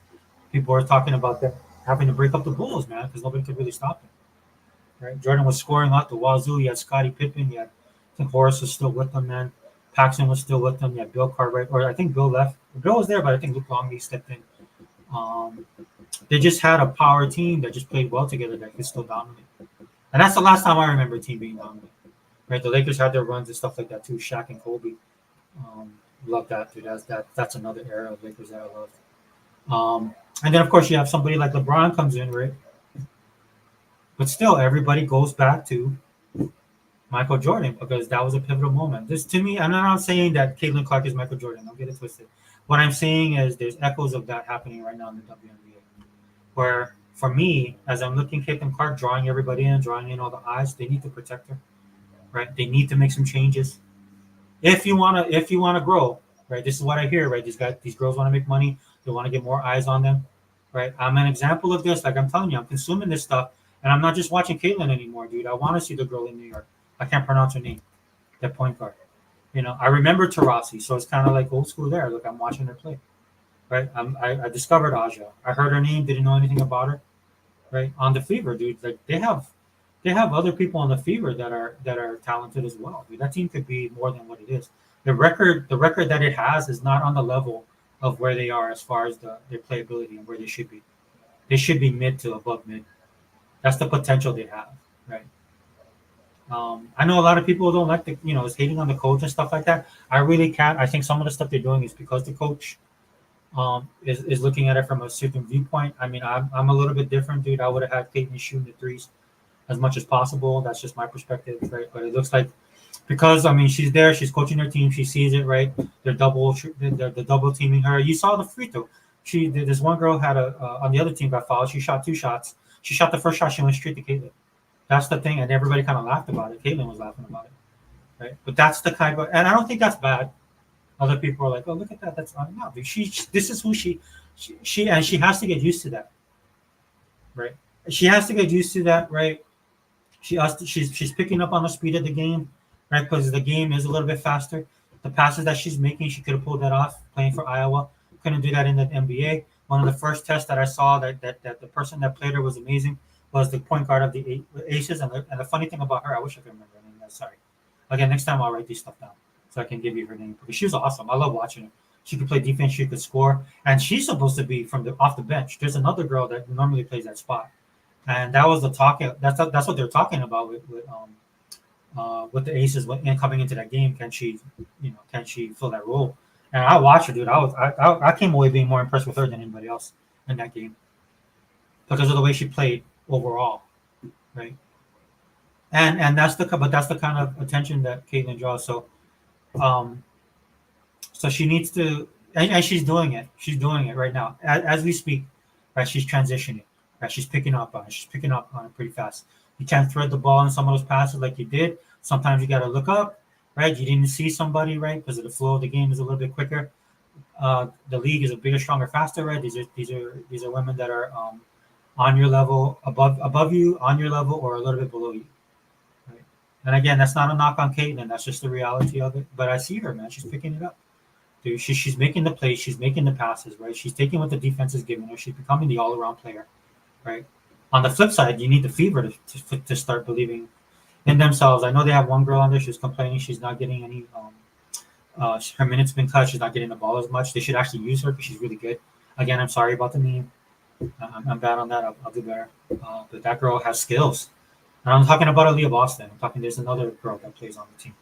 People were talking about them having to break up the Bulls, man, because nobody could really stop them. Right? Jordan was scoring out the wazoo. You had Scottie Pippen. You had, I think Horace was still with them, man. Paxson was still with them. You had Bill Cartwright, or I think Bill left. Bill was there, but I think Luke Longley stepped in. They just had a power team that just played well together that could still dominate. And that's the last time I remember a team being dominant. Right? The Lakers had their runs and stuff like that too. Shaq and Kobe. Love that, dude. That's another era of Lakers that I love. And then of course you have somebody like LeBron comes in, right? But still, everybody goes back to Michael Jordan because that was a pivotal moment. This to me, I'm not saying that Catlin Clark is Michael Jordan. Don't get it twisted. What I'm saying is there's echoes of that happening right now in the WNBA. Where for me, as I'm looking Catlin Clark, drawing everybody in, drawing in all the eyes, they need to protect her. Right? They need to make some changes. If you wanna grow, right? This is what I hear, right? These girls want to make money. They want to get more eyes on them, right? I'm an example of this. Like I'm telling you, I'm consuming this stuff, and I'm not just watching Caitlin anymore, dude. I want to see the girl in New York. I can't pronounce her name. That point guard. I remember Tarasi, so it's kind of like old school there. Look, I'm watching her play, right? I discovered Aja. I heard her name, didn't know anything about her, right? On the Fever, dude. Like they have other people on the Fever that are talented as well. Dude, that team could be more than what it is. The record that it has is not on the level of where they are as far as their playability and where they should be. They should be mid to above mid. That's the potential they have, right? I know a lot of people don't like is hating on the coach and stuff like that. I really can't. I think some of the stuff they're doing is because the coach is looking at it from a certain viewpoint. I mean, I'm a little bit different, dude. I would have had Peyton shooting the threes as much as possible. That's just my perspective, right? But it looks like because I mean she's there, she's coaching her team, she sees it, right? They're double teaming her. You saw the free throw. This one girl had on the other team got fouled. She shot two shots. She shot the first shot. She went straight to Caitlin. That's the thing, and everybody kind of laughed about it. Caitlin was laughing about it, right? But that's the kind of, and I don't think that's bad. Other people are like, "Oh, look at that. That's no, dude. This is who and she has to get used to that, right? She has to get used to that, right? She's picking up on the speed of the game, right? Because the game is a little bit faster. The passes that she's making, she could have pulled that off playing for Iowa. Couldn't do that in the NBA. One of the first tests that I saw that the person that played her was amazing was the point guard of the Aces. And the funny thing about her, I wish I could remember her name. Sorry. Again, next time I'll write these stuff down so I can give you her name because she was awesome. I love watching her. She could play defense. She could score, and she's supposed to be from off the bench. There's another girl that normally plays that spot. And that was the talking. That's what they're talking about with the Aces and coming into that game. Can she fill that role? And I watched her, dude. I came away being more impressed with her than anybody else in that game because of the way she played overall, right? That's the kind of attention that Caitlin draws. Um, so she needs to, and she's doing it. She's doing it right now as we speak. Right, she's transitioning. Right, she's picking up on it. She's picking up on it pretty fast. You can't thread the ball in some of those passes like you did. Sometimes you got to look up. Right, you didn't see somebody right because of the flow of the game is a little bit quicker. The league is a bigger, stronger, faster. Right, these are women that are on your level, above you, on your level, or a little bit below you. Right, and again, that's not a knock on Caitlin. That's just the reality of it. But I see her, man. She's picking it up. Dude, she's making the plays. She's making the passes. Right, she's taking what the defense is giving her. She's becoming the all-around player. Right. On the flip side, you need the Fever to start believing in themselves. I know they have one girl on there. She's complaining she's not getting any. Her minutes been cut. She's not getting the ball as much. They should actually use her because she's really good. Again, I'm sorry about the meme. I'm bad on that. I'll do better. But that girl has skills. And I'm talking about Aaliyah Boston. I'm talking. There's another girl that plays on the team.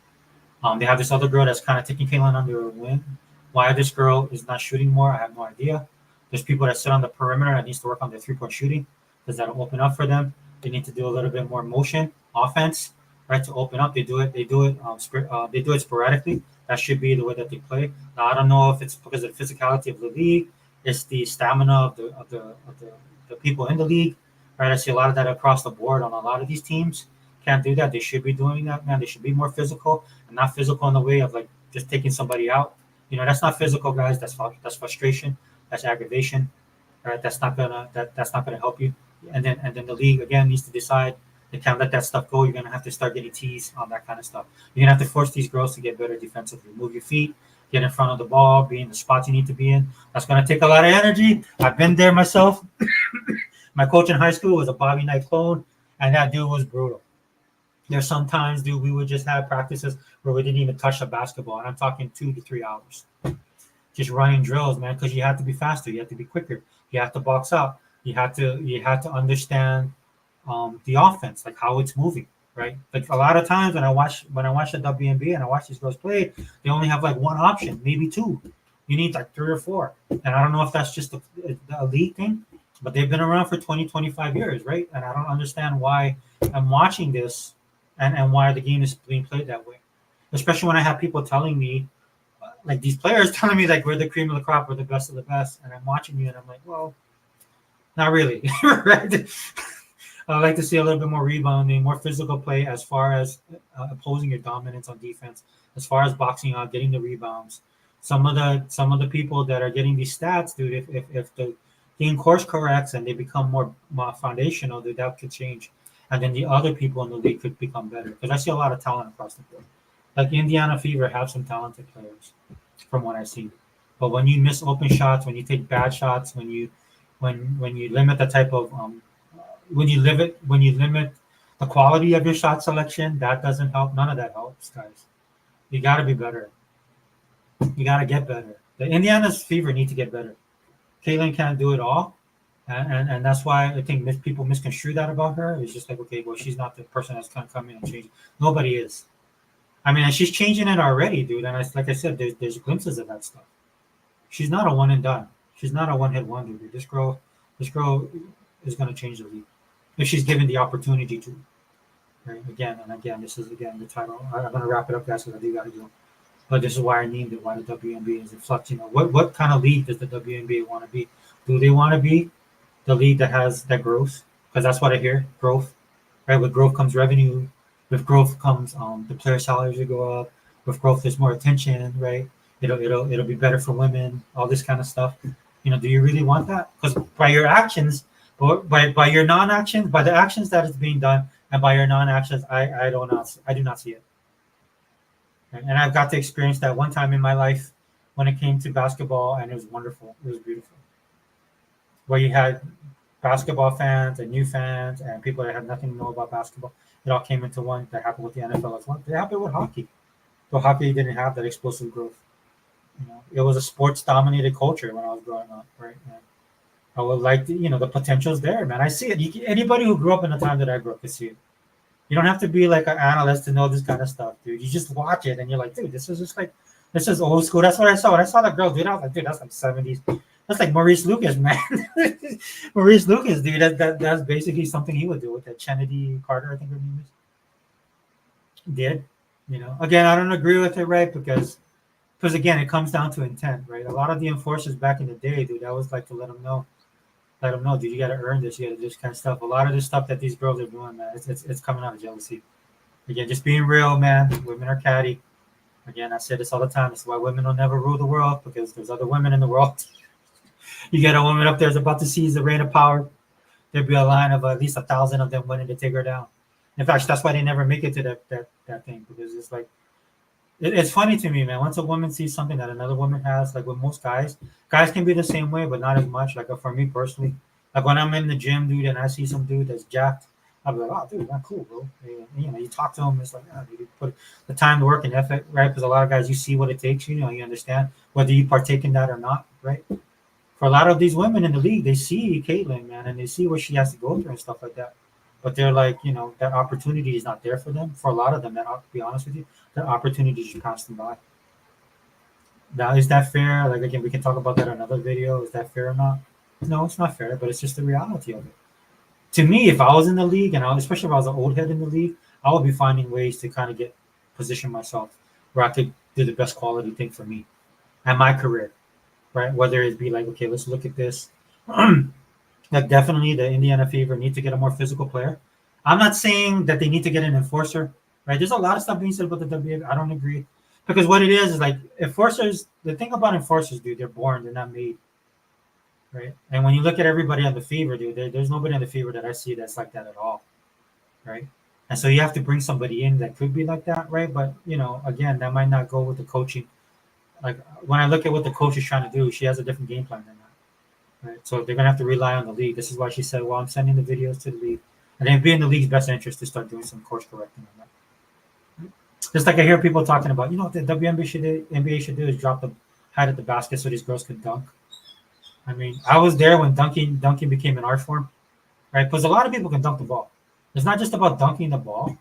They have this other girl that's kind of taking Caitlin under her wing. Why this girl is not shooting more, I have no idea. There's people that sit on the perimeter that needs to work on their three-point shooting because that'll open up for them. They need to do a little bit more motion offense, right, to open up. They do it sporadically. That should be the way that they play. Now I don't know if it's because of the physicality of the league, it's the stamina of the people in the league, right? I see a lot of that across the board on a lot of these teams. Can't do that. They should be doing that, man. They should be more physical and not physical in the way of like just taking somebody out. That's not physical, guys. That's frustration. That's aggravation. Right? That's not gonna help you. And then the league again needs to decide they can't let that stuff go. You're gonna have to start getting teased on that kind of stuff. You're gonna have to force these girls to get better defensively. Move your feet, get in front of the ball, be in the spots you need to be in. That's gonna take a lot of energy. I've been there myself. My coach in high school was a Bobby Knight clone, and that dude was brutal. There's sometimes, dude, we would just have practices where we didn't even touch the basketball, and I'm talking 2 to 3 hours, just running drills, man, because you have to be faster, you have to be quicker, you have to box out, you have to understand the offense, like how it's moving, right? Like a lot of times when I watch the WNBA and I watch these girls play, they only have like one option, maybe two. You need like three or four, and I don't know if that's just the elite thing, but they've been around for 20, 25 years, right? And I don't understand why I'm watching this and why the game is being played that way. Especially when I have people telling me, like these players telling me like we're the cream of the crop, we're the best of the best, and I'm watching you and I'm like, well, not really, right? I would like to see a little bit more rebounding, more physical play as far as opposing your dominance on defense, as far as boxing out, getting the rebounds. Some of the people that are getting these stats, dude, if the game course corrects and they become more foundational, dude, that could change. And then the other people in the league could become better. Because I see a lot of talent across the board. Like Indiana Fever have some talented players from what I've seen. But when you miss open shots, when you take bad shots, when you limit the type of when you limit the quality of your shot selection, that doesn't help. None of that helps, guys. You got to be better. You got to get better. The Indiana's Fever need to get better. Caitlin can't do it all, and that's why I think people misconstrue that about her. It's just like, okay, well, she's not the person that's going to come in and change it. Nobody is. I mean, and she's changing it already, dude. And like I said, there's glimpses of that stuff. She's not a one and done. She's not a one hit wonder, dude. This girl is going to change the league if she's given the opportunity to. Right? Again and again, this is again the title. I'm going to wrap it up, guys, because I do got to go. But this is why I named it. Why the WNBA is in flux. What kind of league does the WNBA want to be? Do they want to be the league that grows? Because that's what I hear. Growth, right? With growth comes revenue. With growth comes the player salaries will go up. With growth, there's more attention, right? It'll be better for women. All this kind of stuff. Do you really want that? Because by your actions, by your non-actions, by the actions that is being done, and by your non-actions, I do not see it. And I've got to experience that one time in my life when it came to basketball, and it was wonderful. It was beautiful. Where you had basketball fans and new fans and people that had nothing to know about basketball. It all came into one. That happened with the NFL as well. It happened with hockey. So hockey didn't have that explosive growth. It was a sports-dominated culture when I was growing up, right? And I would like the potential's there, man. I see it. Anybody who grew up in the time that I grew up can see it. You don't have to be like an analyst to know this kind of stuff, dude. You just watch it and you're like, dude, this is old school. That's what I saw. When I saw that girl, dude, I was like, dude, that's like 70s. That's like Maurice Lucas, man. Maurice Lucas, dude. That's basically something he would do with that Kennedy Carter, I think her name is. Did. Again, I don't agree with it, right? Because again, it comes down to intent, right? A lot of the enforcers back in the day, dude, that was like to let them know, dude, you got to earn this, you got to do this kind of stuff. A lot of this stuff that these girls are doing, man, it's coming out of jealousy. Again, just being real, man. Women are catty. Again, I say this all the time. It's why women will never rule the world, because there's other women in the world. You get a woman up there that's about to seize the reign of power. There'd be a line of at least 1,000 of them wanting to take her down. In fact, that's why they never make it to that thing, because it's like, it's funny to me, man. Once a woman sees something that another woman has, like with most guys can be the same way, but not as much. Like for me personally, like when I'm in the gym, dude, and I see some dude that's jacked, I'll be like, oh, dude, that's cool, bro. You talk to him, it's like, oh, dude, you put the time, the work, and effort, right? Because a lot of guys, you see what it takes, you understand whether you partake in that or not, right? For a lot of these women in the league, they see Caitlin, man, and they see what she has to go through and stuff like that. But they're like, that opportunity is not there for them. For a lot of them, to be honest with you, the opportunity is just passing by. Now, is that fair? Like, again, we can talk about that in another video. Is that fair or not? No, it's not fair, but it's just the reality of it. To me, if I was in the league, and especially if I was an old head in the league, I would be finding ways to kind of position myself where I could do the best quality thing for me and my career, right? Whether it be like, okay, let's look at this. Like definitely the Indiana Fever need to get a more physical player. I'm not saying that they need to get an enforcer, right? There's a lot of stuff being said about the WNBA. I don't agree because what it is like enforcers. The thing about enforcers, dude, they're born, they're not made, right? And when you look at everybody on the Fever, dude, there's nobody on the Fever that I see that's like that at all, right? And so you have to bring somebody in that could be like that, right? But again, that might not go with the coaching. Like when I look at what the coach is trying to do, she has a different game plan than that, right? So they're gonna have to rely on the league. This is why she said, "Well, I'm sending the videos to the league," and it'd be in the league's best interest to start doing some course correcting on that. Just like I hear people talking about, what the NBA should do is drop the height at the basket so these girls could dunk. I mean, I was there when dunking became an art form, right? Because a lot of people can dunk the ball. It's not just about dunking the ball,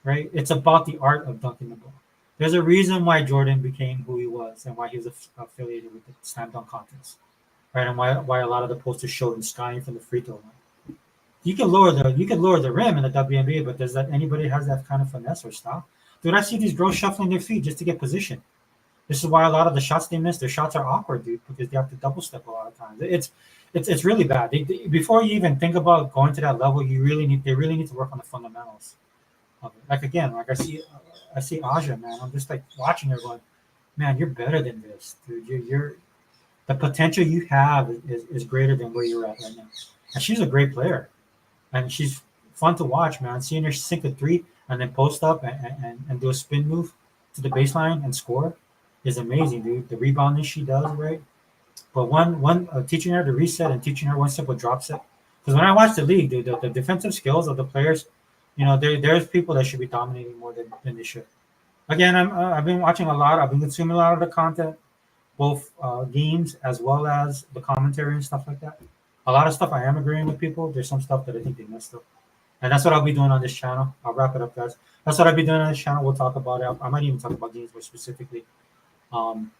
right? It's about the art of dunking the ball. There's a reason why Jordan became who he was and why he was affiliated with the slam dunk contest, right? And why a lot of the posters showed him skying from the free throw line. You can lower the rim in the WNBA, but does that anybody has that kind of finesse or style? Dude, I see these girls shuffling their feet just to get position. This is why a lot of the shots they miss, their shots are awkward, dude, because they have to double step a lot of times. It's really bad. Before you even think about going to that level, they really need to work on the fundamentals of it. Like again, like I see Aja, man. I'm just like watching her going, man, you're better than this, dude. You're the potential you have is greater than where you're at right now. And she's a great player, and she's fun to watch, man. Seeing her sink a three and then post up and do a spin move to the baseline and score is amazing, dude. The rebounding she does, right? But teaching her to reset and teaching her one simple drop set. Because when I watch the league, dude, the defensive skills of the players, there's people that should be dominating more than they should. Again, I've been watching a lot. I've been consuming a lot of the content, both games as well as the commentary and stuff like that. A lot of stuff I am agreeing with people. There's some stuff that I think they missed up. And that's what I'll be doing on this channel. I'll wrap it up, guys. That's what I'll be doing on this channel. We'll talk about it. I might even talk about games more specifically. Um,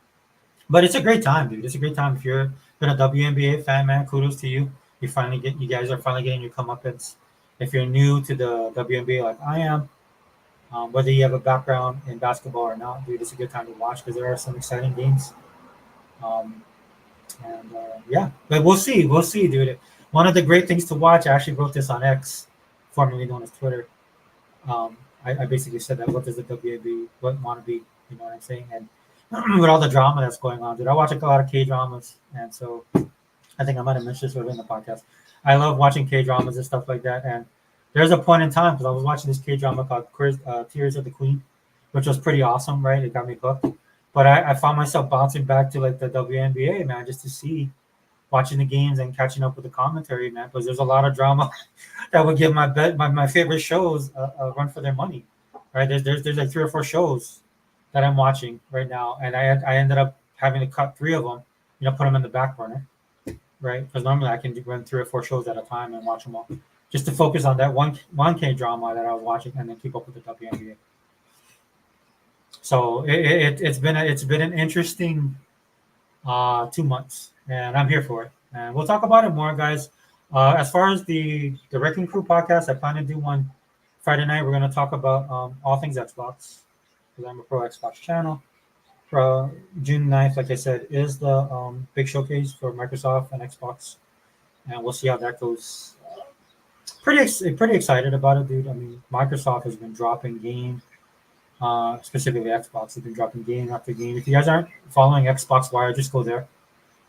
but it's a great time, dude. It's a great time. If you're been a WNBA fan, man, kudos to you. You guys are finally getting your comeuppance. If you're new to the WNBA like I am, whether you have a background in basketball or not, dude, it's a good time to watch because there are some exciting games. Um, and yeah, but we'll see, dude. One of the great things to watch, I actually wrote this on X, formerly known as Twitter. I basically said that what does the WNBA want to be? You know what I'm saying? And with all the drama that's going on, dude, I watch a lot of K dramas, and so I think I might have mentioned this earlier in the podcast. I love watching K dramas and stuff like that. And there's a point in time because I was watching this K drama called Tears of the Queen, which was pretty awesome, right? It got me hooked. But I found myself bouncing back to like the WNBA, man, just to see, watching the games and catching up with the commentary, man, because there's a lot of drama that would give my favorite shows a run for their money, right? There's like 3 or 4 shows that I'm watching right now, and I ended up having to cut 3 of them, put them in the back burner, right? Because normally I can run 3 or 4 shows at a time and watch them all, just to focus on that one K drama that I was watching and then keep up with the WNBA. So it's been an interesting 2 months, and I'm here for it. And we'll talk about it more, guys. As far as the Wrecking Crew podcast, I plan to do one Friday night. We're going to talk about all things Xbox, because I'm a pro Xbox channel. For June 9th, like I said, is the big showcase for Microsoft and Xbox, and we'll see how that goes. Pretty excited about it, dude. I mean, Microsoft has been dropping game, specifically Xbox has been dropping game after game. If you guys aren't following Xbox Wire, just go there.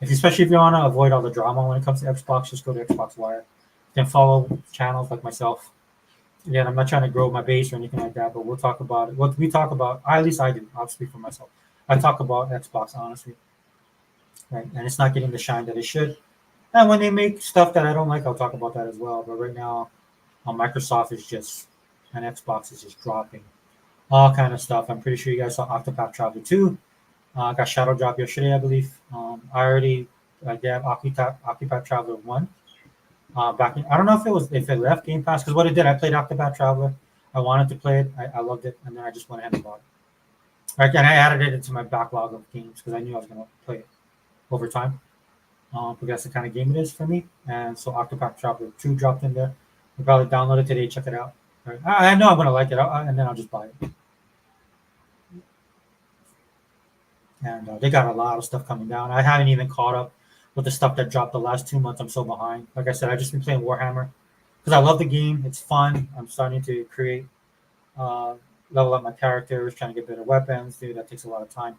Especially if you want to avoid all the drama when it comes to Xbox, just go to Xbox Wire. You can follow channels like myself. Again, I'm not trying to grow my base or anything like that, but we'll talk about it. What we talk about, at least I do. I'll speak for myself. I talk about Xbox honestly, right? And it's not getting the shine that it should. And when they make stuff that I don't like, I'll talk about that as well. But right now, Microsoft is just, and Xbox is just dropping all kind of stuff. I'm pretty sure you guys saw Octopath Traveler 2. Got Shadow Drop yesterday, I believe. I already have Octopath Traveler 1. I don't know if it left Game Pass, because what it did, I played Octopath Traveler. I wanted to play it. I loved it, and then I just went ahead and bought it. Right, and I added it into my backlog of games because I knew I was going to play it over time. Because that's the kind of game it is for me. And so Octopath Traveler 2 dropped in there. I'll probably download it today, check it out. Right. I know I'm going to like it, and then I'll just buy it. And they got a lot of stuff coming down. I haven't even caught up with the stuff that dropped the last 2 months. I'm so behind. Like I said, I just been playing Warhammer because I love the game. It's fun. I'm starting to create, uh, level up my characters, trying to get better weapons. Dude, that takes a lot of time.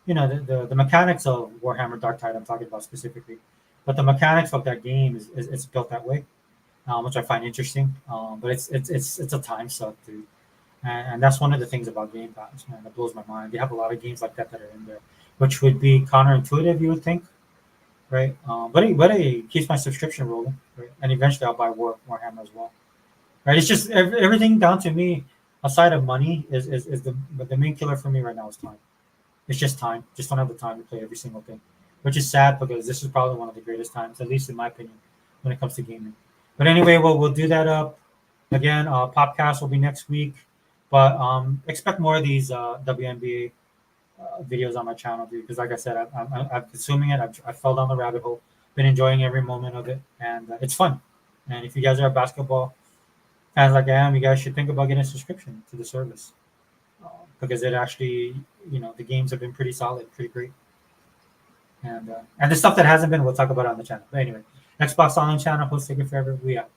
The mechanics of Warhammer Dark Tide I'm talking about specifically, but the mechanics of that game is it's built that way, which I find interesting. But it's a time suck, dude. And that's one of the things about Game Pass, man, that blows my mind. They have a lot of games like that are in there, which would be counterintuitive, you would think, right? But it keeps my subscription rolling, right? And eventually I'll buy Warhammer as well, right? It's just everything down to me, aside of money, is the main killer for me right now is time. It's just time. Just don't have the time to play every single thing, which is sad because this is probably one of the greatest times, at least in my opinion, when it comes to gaming. But anyway, we'll do that up again. Podcast will be next week, but expect more of these WNBA videos on my channel, dude. Because like I said, I'm consuming it. I fell down the rabbit hole. Been enjoying every moment of it, and it's fun. And if you guys are basketball fans like I am, you guys should think about getting a subscription to the service, because it actually, the games have been pretty solid, pretty great. And the stuff that hasn't been, we'll talk about it on the channel. But anyway, Xbox Online channel, host take it forever. We out.